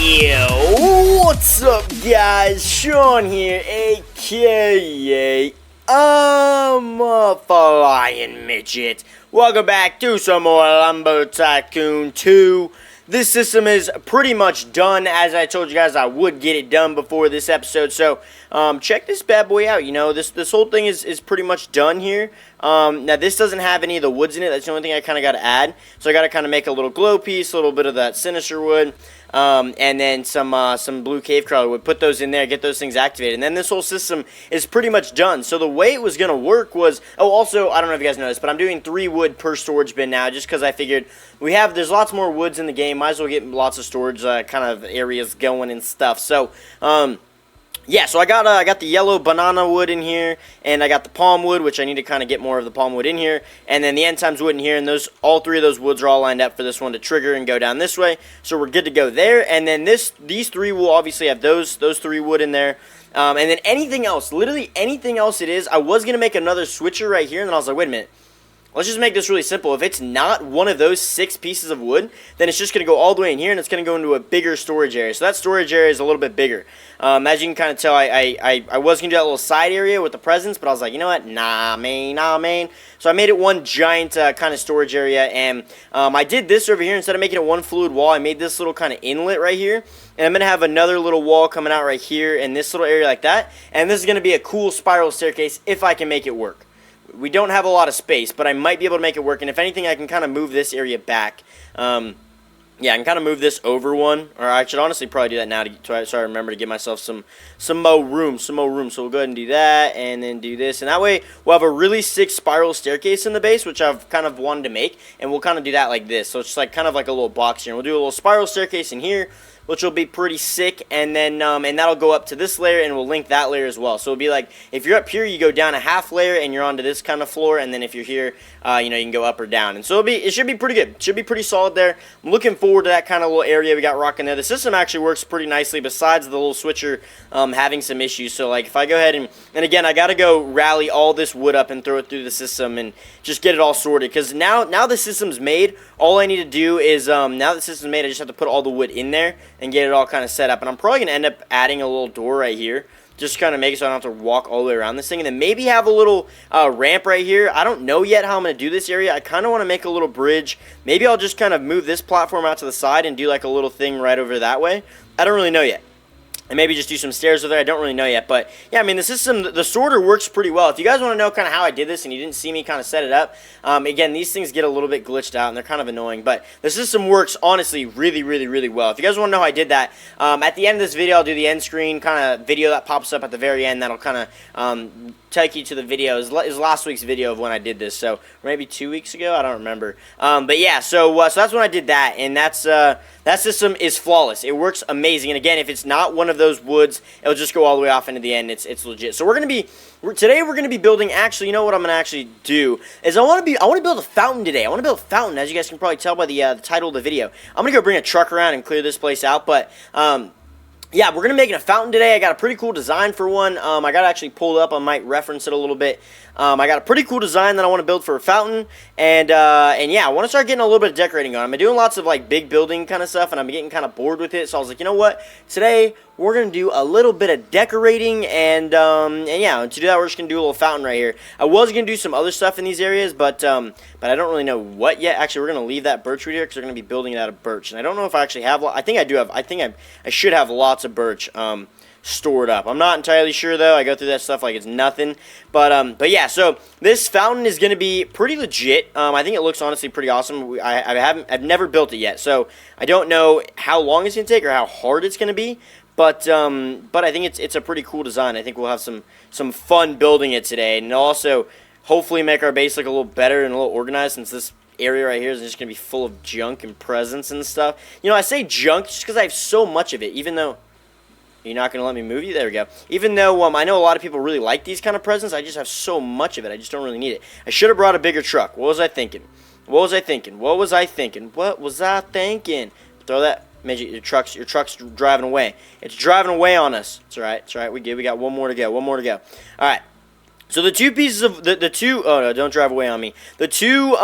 Yo, what's up guys? Sean here, aka ImaFlyNmidget. Welcome back to some more Lumber Tycoon 2. This system is pretty much done. As I told you guys, I would get it done before this episode. So, check this bad boy out. You know, this whole thing is pretty much done here. Now, this doesn't have any of the woods in it. That's the only thing I kind of got to add. So, I got to kind of make a little glow piece, a little bit of that sinister wood. And then some blue cave crawler wood. Put those in there, get those things activated. And then this whole system is pretty much done. So the way it was going to work was... Oh, also, I don't know if you guys noticed, but I'm doing 3 wood per storage bin now, just because I figured there's lots more woods in the game. Might as well get lots of storage kind of areas going and stuff. So, yeah, so I got the yellow banana wood in here, and I got the palm wood, which I need to kind of get more of the palm wood in here, and then the end times wood in here, and all 3 of those woods are all lined up for this one to trigger and go down this way, so we're good to go there. And then these 3 will obviously have those 3 wood in there, and then anything else, literally anything else it is. I was going to make another switcher right here, and then I was like, wait a minute. Let's just make this really simple. If it's not one of those 6 pieces of wood, then it's just going to go all the way in here, and it's going to go into a bigger storage area. So that storage area is a little bit bigger. As you can kind of tell, I was going to do that little side area with the presents, but I was like, you know what? Nah, man. So I made it one giant kind of storage area, and I did this over here. Instead of making it one fluid wall, I made this little kind of inlet right here. And I'm going to have another little wall coming out right here in this little area like that. And this is going to be a cool spiral staircase if I can make it work. We don't have a lot of space, but I might be able to make it work. And if anything, I can kind of move this area back. Yeah, I can kind of move this over one. Or I should honestly probably do that now so I remember to give myself some more room. So we'll go ahead and do that, and then do this. And that way, we'll have a really sick spiral staircase in the base, which I've kind of wanted to make. And we'll kind of do that like this. So it's just like kind of like a little box here. And we'll do a little spiral staircase in here, which will be pretty sick, and then and that'll go up to this layer, and we'll link that layer as well. So it'll be like, if you're up here, you go down a half layer, and you're onto this kind of floor, and then if you're here, you know, you can go up or down. And so it should be pretty good. It should be pretty solid there. I'm looking forward to that kind of little area we got rocking there. The system actually works pretty nicely, besides the little switcher having some issues. So like, if I go ahead and again, I got to go rally all this wood up and throw it through the system and just get it all sorted, because now the system's made. All I need to do is now the system's made, I just have to put all the wood in there and get it all kind of set up. And I'm probably going to end up adding a little door right here, just kind of make it so I don't have to walk all the way around this thing. And then maybe have a little ramp right here. I don't know yet how I'm going to do this area. I kind of want to make a little bridge. Maybe I'll just kind of move this platform out to the side and do like a little thing right over that way. I don't really know yet. And maybe just do some stairs over there. I don't really know yet. But, yeah, I mean, the system, the sorter works pretty well. If you guys want to know kind of how I did this and you didn't see me kind of set it up, again, these things get a little bit glitched out and they're kind of annoying. But the system works, honestly, really, really, really well. If you guys want to know how I did that, at the end of this video, I'll do the end screen kind of video that pops up at the very end. That'll kind of take you to the video. It was last week's video of when I did this. So, maybe 2 weeks ago? I don't remember. But, yeah, so that's when I did that. And that system is flawless. It works amazing. And, again, if it's not one of those woods, it'll just go all the way off into the end. It's legit. So today we're gonna be building. Actually, you know what I'm gonna actually do is I want to build a fountain today. I want to build a fountain, as you guys can probably tell by the title of the video. I'm gonna go bring a truck around and clear this place out, but yeah, we're gonna make a fountain today. I got a pretty cool design for one. I got to actually pull it up. I might reference it a little bit. I got a pretty cool design that I want to build for a fountain, and yeah, I want to start getting a little bit of decorating going. I've been doing lots of like big building kind of stuff, and I'm getting kind of bored with it. So I was like, you know what? Today we're gonna do a little bit of decorating, and yeah, to do that, we're just gonna do a little fountain right here. I was gonna do some other stuff in these areas, but I don't really know what yet. Actually, we're gonna leave that birch root here because we're gonna be building it out of birch, and I don't know if I actually have. I think I do have. I think I should have lots of birch stored up. I'm not entirely sure though. I go through that stuff like it's nothing. But yeah, so this fountain is gonna be pretty legit. I think it looks honestly pretty awesome. I've never built it yet, so I don't know how long it's gonna take or how hard it's gonna be. But I think it's a pretty cool design. I think we'll have some fun building it today, and also hopefully make our base look a little better and a little organized, since this area right here is just gonna be full of junk and presents and stuff. You know, I say junk just because I have so much of it, even though. You're not going to let me move you? There we go. Even though I know a lot of people really like these kind of presents, I just have so much of it. I just don't really need it. I should have brought a bigger truck. What was I thinking? What was I thinking? Throw that. Midget, your truck's driving away. It's driving away on us. It's alright. It's alright. We got one more to go. Alright. So the two pieces of... the two... Oh, no. Don't drive away on me. The two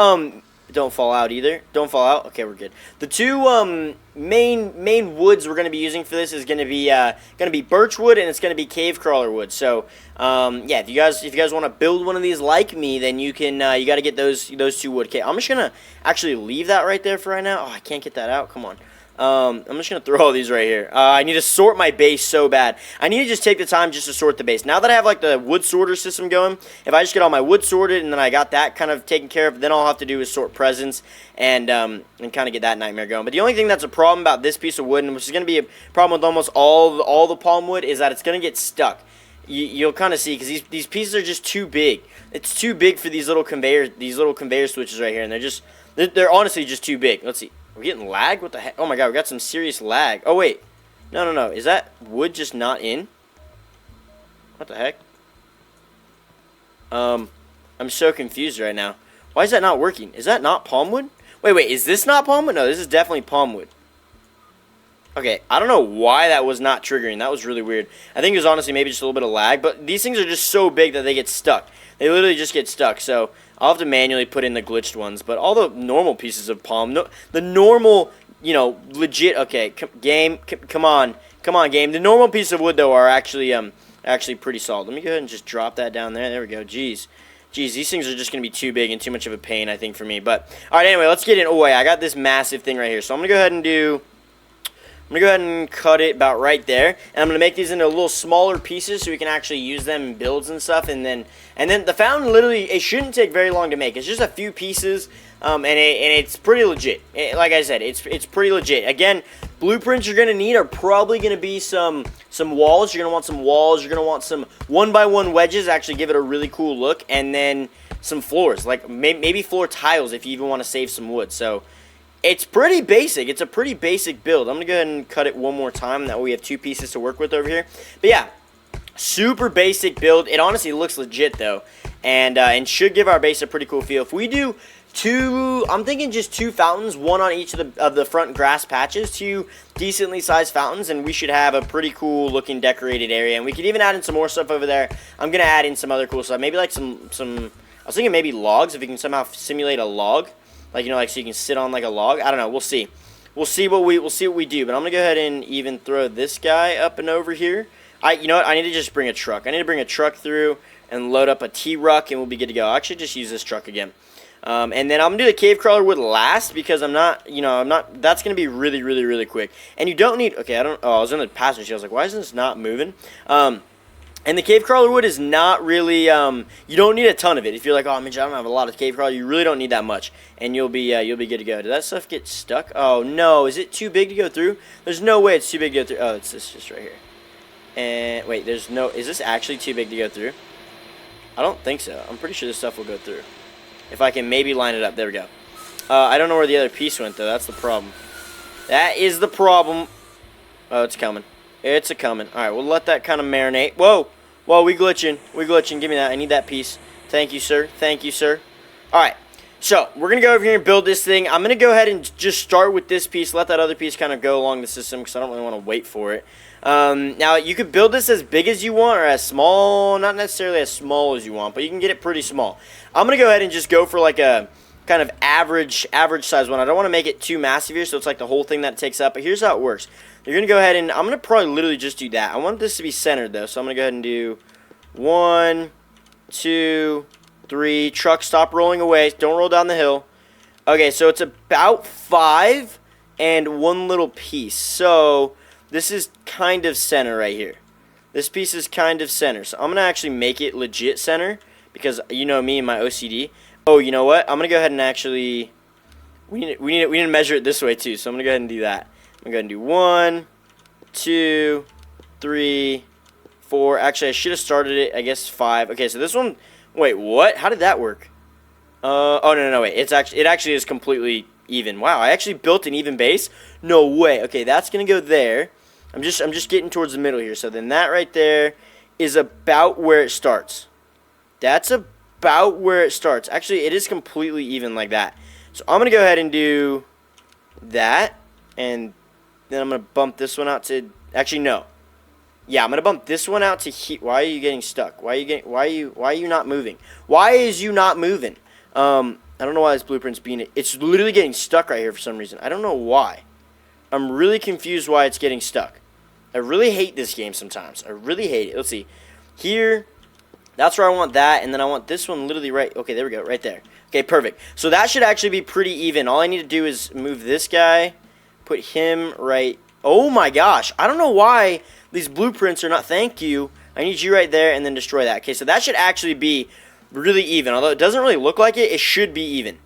Don't fall out either. Don't fall out. Okay, we're good. The two main woods we're gonna be using for this is gonna be birch wood, and it's gonna be cave crawler wood. So yeah, if you guys want to build one of these like me, then you can you got to get those two wood. Okay, I'm just gonna actually leave that right there for right now. Oh, I can't get that out. Come on. I'm just going to throw all these right here. I need to sort my base so bad. I need to just take the time just to sort the base. Now that I have, like, the wood sorter system going, if I just get all my wood sorted and then I got that kind of taken care of, then all I'll have to do is sort presents and kind of get that nightmare going. But the only thing that's a problem about this piece of wood, and which is going to be a problem with almost all the palm wood, is that it's going to get stuck. You'll kind of see, because these pieces are just too big. It's too big for these little conveyor switches right here, and they're honestly just too big. Let's see. Are we getting lag? What the heck? Oh my god, we got some serious lag. Oh wait. No. Is that wood just not in? What the heck? I'm so confused right now. Why is that not working? Is that not palm wood? Wait, is this not palm wood? No, this is definitely palm wood. Okay, I don't know why that was not triggering. That was really weird. I think it was honestly maybe just a little bit of lag, but these things are just so big that they get stuck. They literally just get stuck, so I'll have to manually put in the glitched ones. But all the normal pieces of palm, the normal, you know, legit, okay, game, come on, game. The normal pieces of wood, though, are actually pretty solid. Let me go ahead and just drop that down there. There we go. Jeez, these things are just going to be too big and too much of a pain, I think, for me. But, all right, anyway, let's get in. Oh, wait, I got this massive thing right here. So I'm going to go ahead and cut it about right there, and I'm going to make these into little smaller pieces so we can actually use them in builds and stuff, and then the fountain, literally, it shouldn't take very long to make. It's just a few pieces, and it's pretty legit. Like I said, it's pretty legit. Again, blueprints you're going to need are probably going to be some walls. You're going to want some walls. You're going to want some 1x1 wedges, actually give it a really cool look, and then some floors, like maybe floor tiles if you even want to save some wood. So it's pretty basic. It's a pretty basic build. I'm going to go ahead and cut it one more time. That way we have two pieces to work with over here. But yeah, super basic build. It honestly looks legit, though. And should give our base a pretty cool feel. If we do two, I'm thinking just two fountains, one on each of the front grass patches, two decently sized fountains, and we should have a pretty cool looking decorated area. And we could even add in some more stuff over there. I'm going to add in some other cool stuff. Maybe like some I was thinking maybe logs, if we can somehow simulate a log. Like, you know, like so you can sit on like a log. I don't know. We'll see. We'll see what we do. But I'm gonna go ahead and even throw this guy up and over here. You know what? I need to just bring a truck. I need to bring a truck through and load up a T-Ruck, and we'll be good to go. I'll actually just use this truck again. And then I'm gonna do the cave crawler wood last because that's gonna be really quick. And you don't need. Okay, I was in the passenger seat. I was like, why isn't this not moving? And the cave crawler wood is not really, you don't need a ton of it. If you're like, oh, man, I don't have a lot of cave crawler, you really don't need that much. And you'll be good to go. Did that stuff get stuck? Oh, no. Is it too big to go through? There's no way it's too big to go through. Oh, it's this just right here. And, wait, is this actually too big to go through? I don't think so. I'm pretty sure this stuff will go through. If I can maybe line it up. There we go. I don't know where the other piece went, though. That's the problem. That is the problem. Oh, it's coming. It's a-coming. Alright, we'll let that kind of marinate. Whoa! Whoa, we glitching. Give me that. I need that piece. Thank you, sir. Alright, so we're going to go over here and build this thing. I'm going to go ahead and just start with this piece. Let that other piece kind of go along the system because I don't really want to wait for it. Now, you could build this as big as you want or as small. Not necessarily as small as you want, but you can get it pretty small. I'm going to go ahead and just go for like a kind of average size one. I don't want to make it too massive here, so it's like the whole thing that it takes up. But here's how it works. You're going to go ahead and I'm going to probably literally just do that. I want this to be centered, though, so I'm going to go ahead and do 1, 2, 3. Truck, stop rolling away. Don't roll down the hill. Okay, so it's about 5 and one little piece. So this is kind of center right here. This piece is kind of center. So I'm going to actually make it legit center because you know me and my OCD. Oh, you know what? I'm going to go ahead and actually we need to measure it this way too. So I'm going to go ahead and do that. I'm going to do 1, 2, 3, 4. Actually, I should have started it, I guess, 5. Okay, so this one, wait, what? How did that work? Oh, no, wait. It actually is completely even. Wow, I actually built an even base? No way. Okay, that's going to go there. I'm just getting towards the middle here. So then that right there is about where it starts. That's about where it starts. Actually, it is completely even like that. So I'm going to go ahead and do that, and then I'm going to bump this one out to, actually, no. Yeah, I'm going to bump this one out to here. Why are you getting stuck? Why are you not moving? Why is you not moving? I don't know why this blueprint's being... It's literally getting stuck right here for some reason. I don't know why. I'm really confused why it's getting stuck. I really hate this game sometimes. I really hate it. Let's see. Here, that's where I want that, and then I want this one literally right... Okay, there we go, right there. Okay, perfect. So that should actually be pretty even. All I need to do is move this guy, put him right... Oh my gosh, I don't know why these blueprints are not... Thank you. I need you right there, and then destroy that. Okay, so that should actually be really even. Although it doesn't really look like it, it should be even.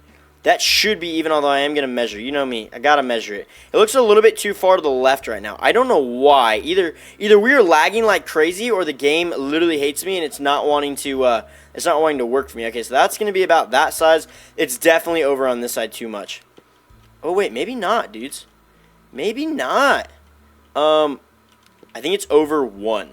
That should be even, although I am going to measure. You know me. I got to measure it. It looks a little bit too far to the left right now. I don't know why. Either we are lagging like crazy, or the game literally hates me, and it's not wanting to work for me. Okay, so that's going to be about that size. It's definitely over on this side too much. Oh, wait. Maybe not, dudes. Maybe not. I think it's over 1.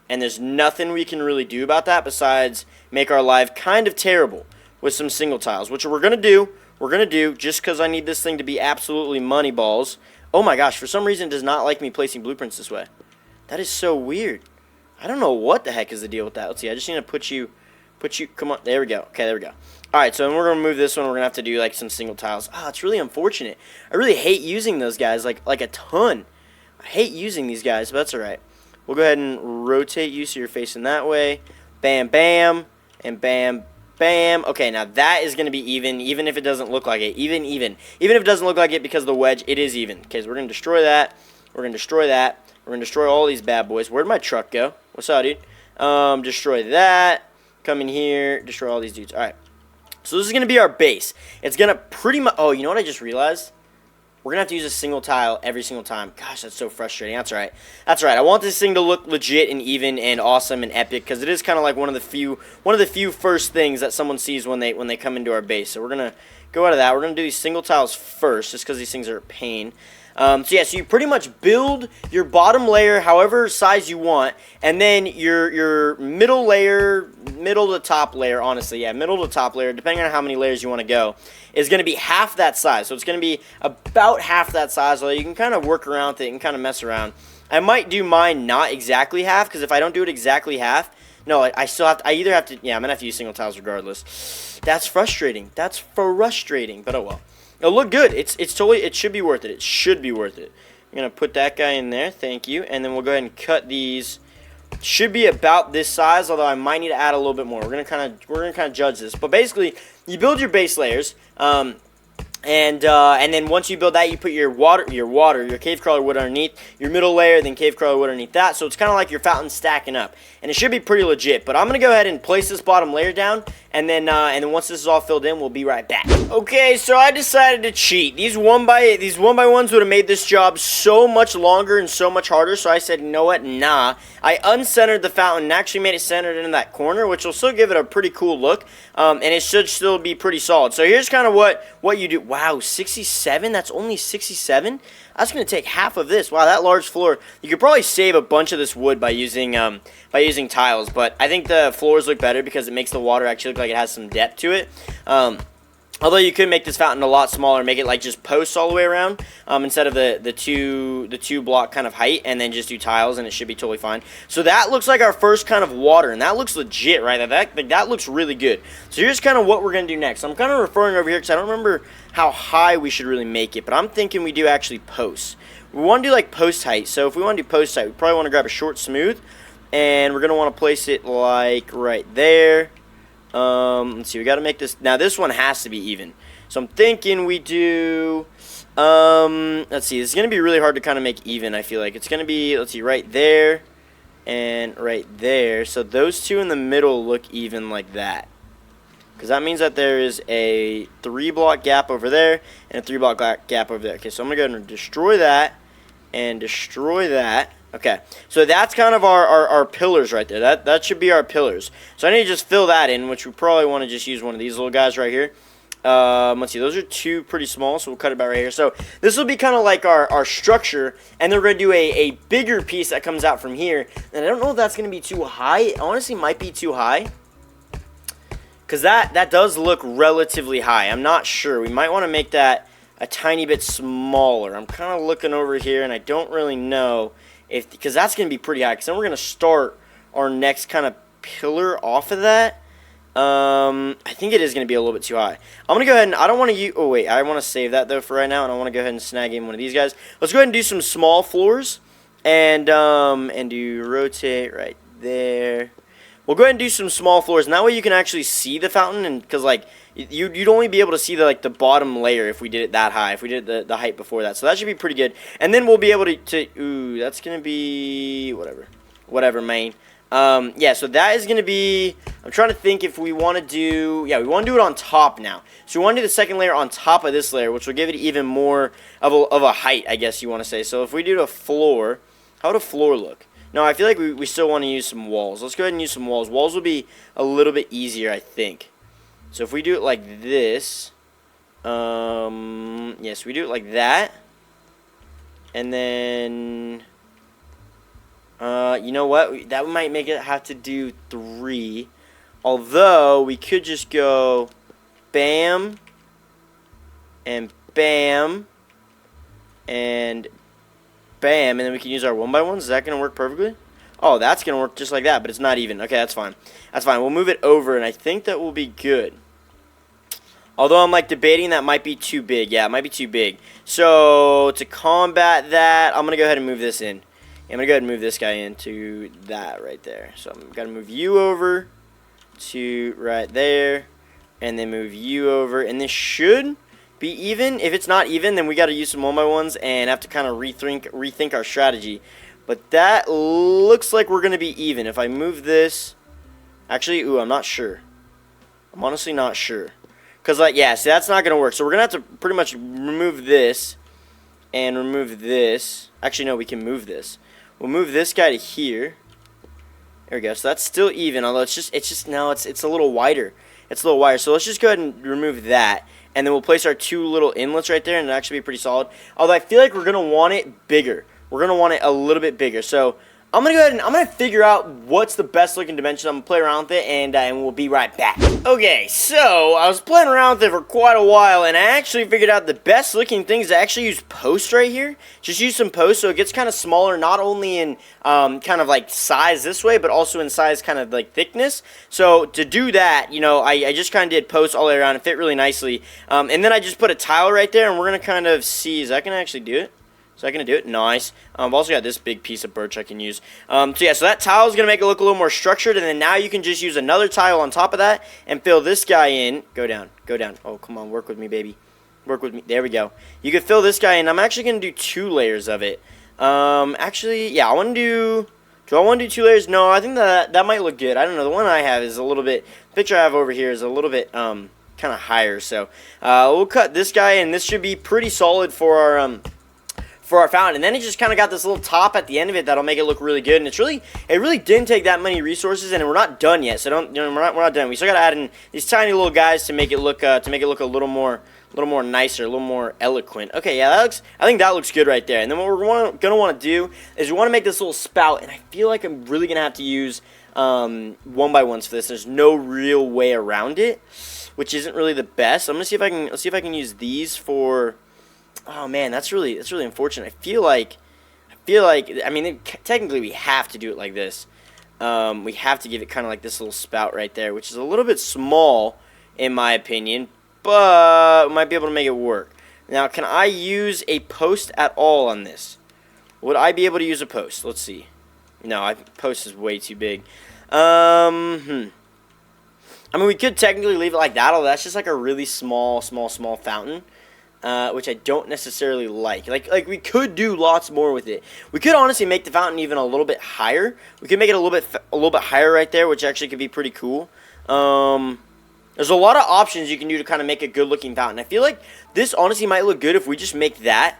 And there's nothing we can really do about that besides make our life kind of terrible with some single tiles, which we're going to do. We're going to do just because I need this thing to be absolutely money balls. Oh my gosh, for some reason it does not like me placing blueprints this way. That is so weird. I don't know what the heck is the deal with that. Let's see, I just need to put you, come on, there we go. Okay, there we go. Alright, so then we're going to move this one. We're going to have to do like some single tiles. Ah, it's really unfortunate. I really hate using those guys like a ton. I hate using these guys, but that's alright. We'll go ahead and rotate you so you're facing that way. Bam, bam, and bam, bam. Okay, now that is going to be even if it doesn't look like it. Even if it doesn't look like it because of the wedge, it is even. Okay, so we're going to destroy that. We're going to destroy that. We're going to destroy all these bad boys. Where'd my truck go? What's up, dude? Destroy that. Come in here. Destroy all these dudes. All right. So this is going to be our base. It's going to pretty much... Oh, you know what I just realized? We're going to have to use a single tile every single time. Gosh, that's so frustrating. That's right. That's right. I want this thing to look legit and even and awesome and epic because it is kind of like one of the few first things that someone sees when they come into our base. So we're going to go out of that. We're going to do these single tiles first just because these things are a pain. So yeah, so you pretty much build your bottom layer however size you want, and then your middle layer, middle to top layer, honestly, yeah, middle to top layer, depending on how many layers you want to go, is going to be half that size. So it's going to be about half that size, although you can kind of work around with it and kind of mess around. I might do mine not exactly half, because if I don't do it exactly half, no, I either have to, yeah, I'm going to have to use single tiles regardless. That's frustrating. That's frustrating, but oh well. It'll look good. It should be worth it. It should be worth it. I'm going to put that guy in there. Thank you. And then we'll go ahead and cut these. Should be about this size, although I might need to add a little bit more. We're going to kind of judge this. But basically, you build your base layers. And then once you build that, you put your cave crawler wood underneath, your middle layer, then cave crawler wood underneath that. So it's kind of like your fountain stacking up. And it should be pretty legit. But I'm going to go ahead and place this bottom layer down. And then once this is all filled in, we'll be right back. Okay, so I decided to cheat. These one by ones would have made this job so much longer and so much harder. So I said, you know what? Nah. I uncentered the fountain and actually made it centered in that corner, which will still give it a pretty cool look. And it should still be pretty solid. So here's kind of what you do. Wow, 67? That's only 67? That's going to take half of this. Wow, that large floor. You could probably save a bunch of this wood by using tiles, but I think the floors look better because it makes the water actually look like it has some depth to it. Although you could make this fountain a lot smaller, make it like just posts all the way around instead of the two block kind of height, and then just do tiles, and it should be totally fine. So that looks like our first kind of water, and that looks legit, right? That looks really good. So here's kind of what we're gonna do next. I'm kind of referring over here because I don't remember how high we should really make it, but I'm thinking we do actually posts. We want to do like post height. So if we want to do post height, we probably want to grab a short smooth, and we're gonna want to place it like right there. Let's see, we got to make this, now this one has to be even, so I'm thinking we do, let's see, it's going to be really hard to kind of make even, I feel like, it's going to be, let's see, right there, and right there, so those two in the middle look even like that, because that means that there is a 3-block gap over there, and a 3-block gap over there. Okay, so I'm going to go ahead and destroy that, and destroy that. Okay, so that's kind of our pillars right there. That should be our pillars. So I need to just fill that in, which we probably want to just use one of these little guys right here. Let's see, those are two pretty small, so we'll cut it about right here. So this will be kind of like our structure, and then we're going to do a bigger piece that comes out from here. And I don't know if that's going to be too high. It honestly might be too high, because that does look relatively high. I'm not sure. We might want to make that a tiny bit smaller. I'm kind of looking over here, and I don't really know because that's going to be pretty high, because then we're going to start our next kind of pillar off of that. I think it is going to be a little bit too high. I'm going to go ahead and I don't want to use... Oh, wait. I want to save that, though, for right now. And I want to go ahead and snag in one of these guys. Let's go ahead and do some small floors. And do rotate right there. We'll go ahead and do some small floors. And that way you can actually see the fountain. And because, like, you'd only be able to see the bottom layer if we did it that high. If we did the height before that. So that should be pretty good. And then we'll be able to ooh, that's going to be... Whatever, man. Yeah, so that is going to be... I'm trying to think if we want to do... Yeah, we want to do it on top now. So we want to do the second layer on top of this layer, which will give it even more of a height, I guess you want to say. So if we do a floor... How would a floor look? No, I feel like we still want to use some walls. Let's go ahead and use some walls. Walls will be a little bit easier, I think. So if we do it like this... yes, we do it like that. And then... you know what? That might make it have to do 3. Although, we could just go bam, and bam, and bam, and then we can use our 1x1s. Is that going to work perfectly? Oh, that's going to work just like that, but it's not even. Okay, that's fine. That's fine. We'll move it over, and I think that will be good. Although I'm, like, debating that might be too big. Yeah, it might be too big. So, to combat that, I'm going to go ahead and move this in. I'm going to go ahead and move this guy into that right there. So I'm going to move you over to right there. And then move you over. And this should be even. If it's not even, then we got to use some 1x1s and have to kind of rethink our strategy. But that looks like we're going to be even. If I move this. Actually, ooh, I'm not sure. I'm honestly not sure. Because, like, yeah, see, that's not going to work. So we're going to have to pretty much remove this. And remove this. Actually, no, we can move this. We'll move this guy to here. There we go. So that's still even, although it's a little wider. It's a little wider. So let's just go ahead and remove that. And then we'll place our 2 little inlets right there, and it'll actually be pretty solid. Although I feel like we're going to want it bigger. We're going to want it a little bit bigger. So I'm going to go ahead and I'm going to figure out what's the best looking dimension. I'm going to play around with it, and we'll be right back. Okay, so I was playing around with it for quite a while, and I actually figured out the best looking thing is to actually use posts right here. Just use some posts so it gets kind of smaller, not only in kind of like size this way, but also in size kind of like thickness. So to do that, you know, I just kind of did posts all the way around. It fit really nicely. And then I just put a tile right there, and we're going to kind of see, is that going to actually do it? Is that going to do it? Nice. I've also got this big piece of birch I can use. So yeah, so that tile is going to make it look a little more structured. And then now you can just use another tile on top of that and fill this guy in. Go down. Go down. Oh, come on. Work with me, baby. Work with me. There we go. You can fill this guy in. I'm actually going to do 2 layers of it. Actually, yeah, I want to do... Do I want to do 2 layers? No, I think that might look good. I don't know. The one I have is a little bit... The picture I have over here is a little bit kind of higher. So we'll cut this guy, and this should be pretty solid for our fountain. And then it just kind of got this little top at the end of it that'll make it look really good. And it really didn't take that many resources, and we're not done yet. So we're not done. We still got to add in these tiny little guys to make it look a little more nicer, a little more eloquent. Okay, yeah, I think that looks good right there. And then what we're gonna want to do is we want to make this little spout, and I feel like I'm really gonna have to use 1x1s for this. There's no real way around it, which isn't really the best. I'm gonna see if I can use these for. Oh man, that's really unfortunate. I feel like I mean technically we have to do it like this. We have to give it kind of like this little spout right there, which is a little bit small in my opinion, but we might be able to make it work. Now, can I use a post at all on this? Would I be able to use a post? Let's see. No, post is way too big. I mean, we could technically leave it like that, although that's just like a really small fountain. Which I don't necessarily like. Like we could do lots more with it. We could honestly make the fountain even a little bit higher. We could make it a little bit higher right there, which actually could be pretty cool. There's a lot of options you can do to kind of make a good looking fountain. I feel like this honestly might look good if we just make that.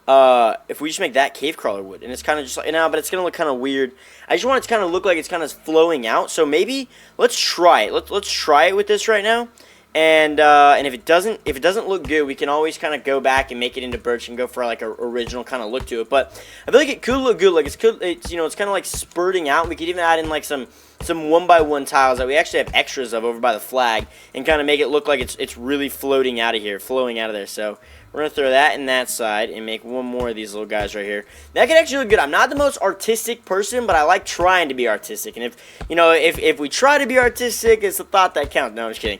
Cave crawler wood, and it's kind of just like but it's gonna look kind of weird. I just want it to kind of look like it's kind of flowing out. So maybe let's try it. Let's try it with this right now. And if it doesn't look good, we can always kind of go back and make it into birch and go for like a original kind of look to it. But I feel like it could look good. Like it's kind of like spurting out. We could even add in like some 1x1 tiles that we actually have extras of over by the flag, and kind of make it look like it's really floating out of here, flowing out of there. So We're going to throw that in that side and make one more of these little guys right here. That could actually look good. I'm not the most artistic person, but I like trying to be artistic. And if we try to be artistic, it's the thought that counts. No, I'm just kidding.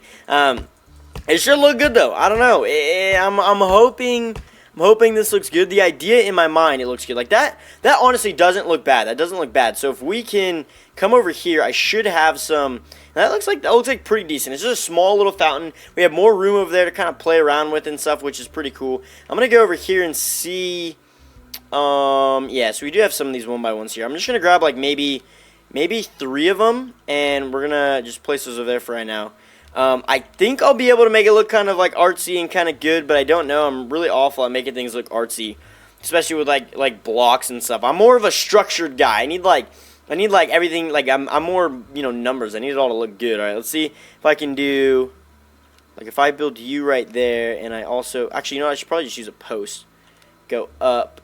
It should look good, though. I don't know. I'm hoping this looks good. The idea in my mind, it looks good. Like that honestly doesn't look bad. That doesn't look bad. So if we can come over here, I should have some. That looks like pretty decent. It's just a small little fountain. We have more room over there to kind of play around with and stuff, which is pretty cool. I'm gonna go over here and see. Yeah. So we do have some of these 1x1s here. I'm just gonna grab like maybe 3 of them, and we're gonna just place those over there for right now. I think I'll be able to make it look kind of like artsy and kind of good, but I don't know. I'm really awful at making things look artsy, especially with like blocks and stuff. I'm more of a structured guy. I need like everything. Like I'm more numbers. I need it all to look good. All right, let's see if I can do like if I build you right there, and I also actually I should probably just use a post. Go up.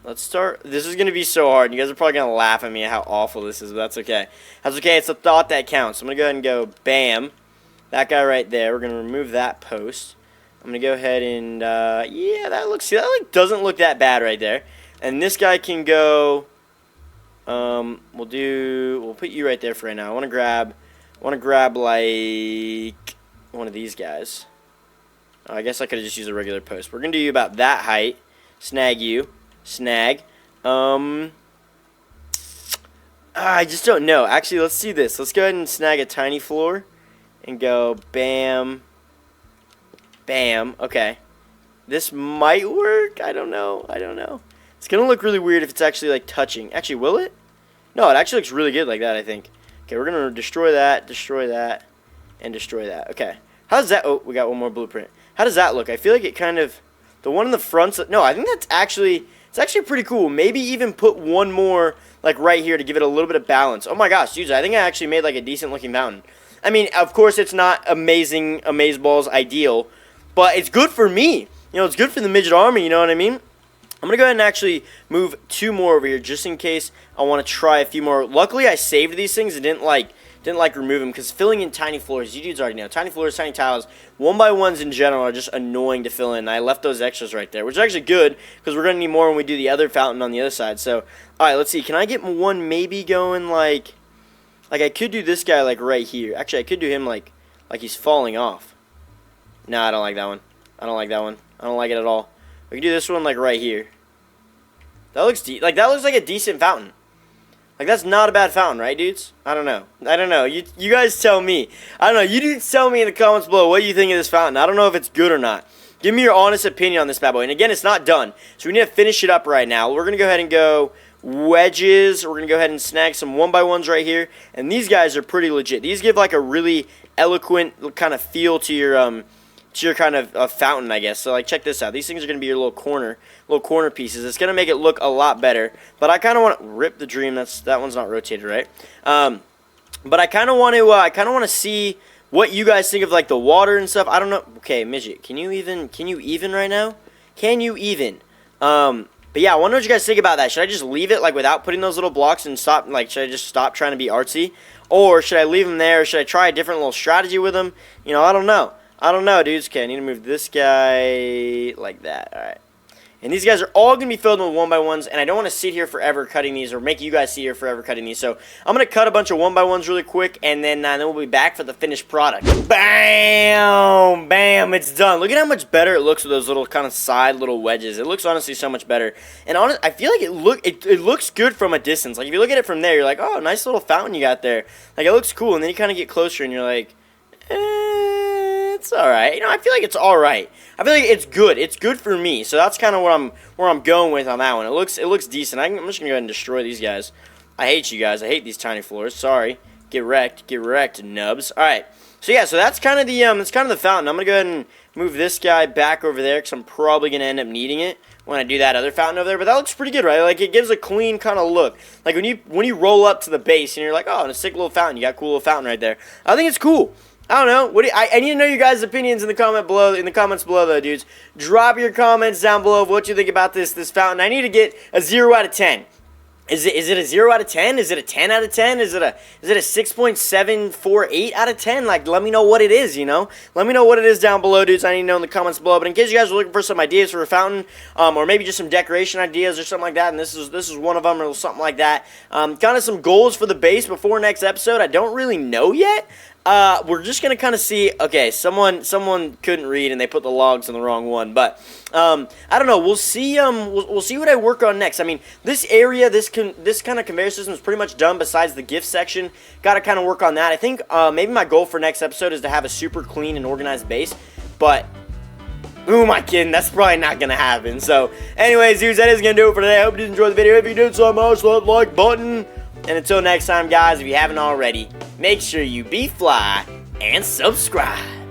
Let's start. This is going to be so hard. You guys are probably going to laugh at me at how awful this is, but that's okay. That's okay. It's a thought that counts. I'm going to go ahead and go bam. That guy right there. We're going to remove that post. I'm going to go ahead and, yeah, that doesn't look that bad right there. And this guy can go, we'll put you right there for right now. I want to grab like one of these guys. I guess I could have just used a regular post. We're going to do you about that height. Snag you. Snag. I just don't know. Actually, let's see this. Let's go ahead and snag a tiny floor and go bam, bam. Okay. This might work. I don't know. It's going to look really weird if it's actually like touching. Actually, will it? No, it actually looks really good like that, I think. Okay, we're going to destroy that, and destroy that. Okay. How does that... Oh, we got one more blueprint. How does that look? I feel like it kind of... The one in the front... No, I think that's actually... It's actually pretty cool. Maybe even put one more, like, right here to give it a little bit of balance. Oh, my gosh, dudes, I think I actually made, like, a decent-looking fountain. I mean, of course, it's not amazing, amazeballs ideal, but it's good for me. It's good for the midget army, you know what I mean? I'm going to go ahead and actually move 2 more over here just in case I want to try a few more. Luckily, I saved these things and didn't remove them, because filling in tiny floors, you dudes already know, tiny floors, tiny tiles, 1x1s in general are just annoying to fill in. I left those extras right there, which is actually good, because we're going to need more when we do the other fountain on the other side. So, alright, let's see, can I get one maybe going like I could do this guy like right here. Actually, I could do him like he's falling off. No, I don't like that one. I don't like that one. I don't like it at all. We can do this one like right here. That looks like a decent fountain. Like, that's not a bad fountain, right, dudes? I don't know. You guys tell me. I don't know. You dudes tell me in the comments below what you think of this fountain. I don't know if it's good or not. Give me your honest opinion on this bad boy. And again, it's not done, so we need to finish it up right now. We're going to go ahead and go wedges. We're going to go ahead and snag some 1x1s right here. And these guys are pretty legit. These give, like, a really eloquent kind of feel to your kind of fountain, I guess. So, like, check this out. These things are going to be your little corner pieces. It's going to make it look a lot better. But I kind of want to rip the dream. That one's not rotated, right? But I kind of want to see what you guys think of, like, the water and stuff. I don't know. Okay, midget, can you even right now? Can you even? But yeah, I wonder what you guys think about that. Should I just leave it, like, without putting those little blocks and stop, like, should I just stop trying to be artsy? Or should I leave them there? Or should I try a different little strategy with them? I don't know. I don't know, dudes. Okay, I need to move this guy like that. All right. And these guys are all going to be filled with 1x1s, and I don't want to sit here forever cutting these or make you guys sit here forever cutting these. So I'm going to cut a bunch of 1x1s really quick, and then we'll be back for the finished product. Bam! Bam! It's done. Look at how much better it looks with those little kind of side little wedges. It looks honestly so much better. And I feel like it looks good from a distance. Like, if you look at it from there, you're like, oh, nice little fountain you got there. Like, it looks cool, and then you kind of get closer, and you're like, it's alright. I feel like it's alright. I feel like it's good. It's good for me. So that's kind of where I'm going with on that one. It looks decent. I'm just gonna go ahead and destroy these guys. I hate you guys. I hate these tiny floors. Sorry. Get wrecked, nubs. Alright. So yeah, so that's kind of the fountain. I'm gonna go ahead and move this guy back over there because I'm probably gonna end up needing it when I do that other fountain over there. But that looks pretty good, right? Like, it gives a clean kind of look. Like, when you roll up to the base and you're like, oh, and a sick little fountain. You got a cool little fountain right there. I think it's cool. I don't know. I need to know your guys' opinions in the comments below, though, dudes. Drop your comments down below of what you think about this fountain. I need to get a 0 out of 10. Is it a 0 out of 10? Is it a 10 out of 10? Is it a 6.748 out of 10? Like, let me know what it is, you know? Let me know what it is down below, dudes. I need to know in the comments below. But in case you guys are looking for some ideas for a fountain, or maybe just some decoration ideas or something like that, and this is one of them or something like that. Kind of some goals for the base before next episode. I don't really know yet. We're just gonna kind of see. Okay, someone couldn't read and they put the logs on the wrong one, but I don't know. We'll see. We'll see what I work on next. I mean, this area, this kind of conveyor system is pretty much done. Besides the gift section, got to kind of work on that. I think maybe my goal for next episode is to have a super clean and organized base, but who am I kidding? That's probably not gonna happen. So, anyways, dudes, that is gonna do it for today. I hope you did enjoy the video. If you did, so much, that like button. And until next time, guys, if you haven't already, make sure you be fly and subscribe.